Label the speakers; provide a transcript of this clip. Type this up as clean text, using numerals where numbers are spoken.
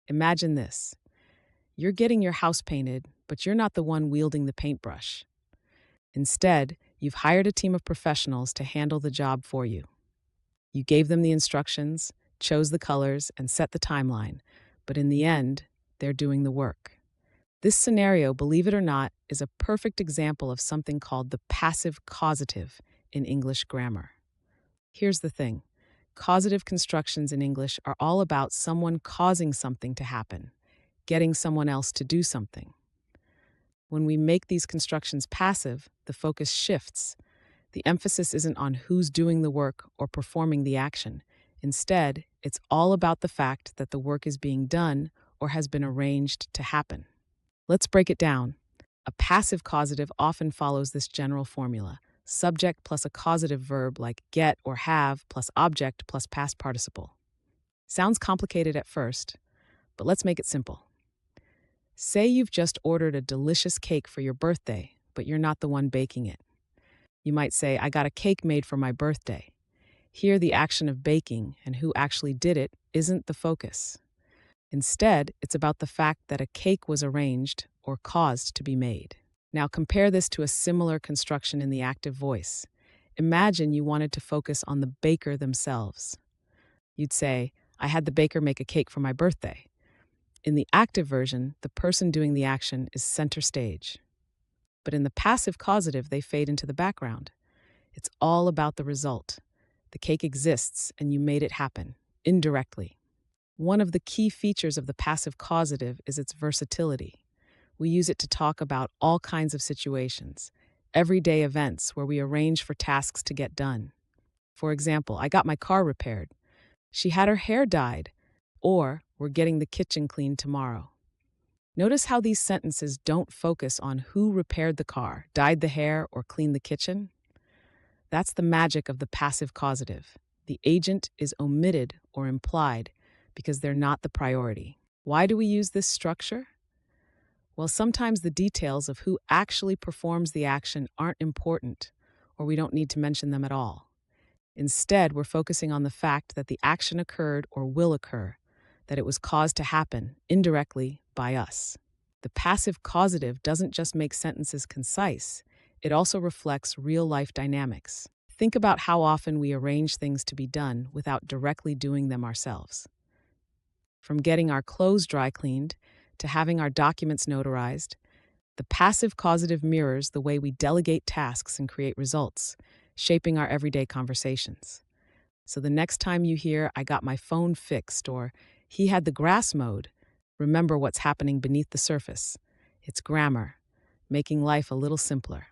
Speaker 1: Imagine this. You're getting your house painted, but you're not the one wielding the paintbrush. Instead, you've hired a team of professionals to handle the job for you. You gave them the instructions, chose the colors, and set the timeline, but in the end, they're doing the work. This scenario, believe it or not, is a perfect example of something called the passive causative in English grammar. Here's the thing. Causative constructions in English are all about someone causing something to happen, getting someone else to do something. When we make these constructions passive, the focus shifts. The emphasis isn't on who's doing the work or performing the action. Instead, it's all about the fact that the work is being done or has been arranged to happen. Let's break it down. A passive causative often follows this general formula: subject plus a causative verb like get or have plus object plus past participle. Sounds complicated at first, but let's make it simple. Say you've just ordered a delicious cake for your birthday, but you're not the one baking it. You might say, I got a cake made for my birthday. Here, the action of baking and who actually did it isn't the focus. Instead, it's about the fact that a cake was arranged or caused to be made. Now compare this to a similar construction in the active voice. Imagine you wanted to focus on the baker themselves. You'd say, I had the baker make a cake for my birthday. In the active version, the person doing the action is center stage. But in the passive causative, they fade into the background. It's all about the result. The cake exists and you made it happen, indirectly. One of the key features of the passive causative is its versatility. We use it to talk about all kinds of situations, everyday events where we arrange for tasks to get done. For example, I got my car repaired. She had her hair dyed. Or, we're getting the kitchen cleaned tomorrow. Notice how these sentences don't focus on who repaired the car, dyed the hair, or cleaned the kitchen? That's the magic of the passive causative. The agent is omitted or implied because they're not the priority. Why do we use this structure? Well, sometimes the details of who actually performs the action aren't important, or we don't need to mention them at all. Instead, we're focusing on the fact that the action occurred or will occur, that it was caused to happen indirectly by us. The passive causative doesn't just make sentences concise, it also reflects real-life dynamics. Think about how often we arrange things to be done without directly doing them ourselves. From getting our clothes dry cleaned to having our documents notarized, the passive causative mirrors the way we delegate tasks and create results, shaping our everyday conversations. So the next time you hear, I got my phone fixed, or he had the grass mowed, remember what's happening beneath the surface. It's grammar, making life a little simpler.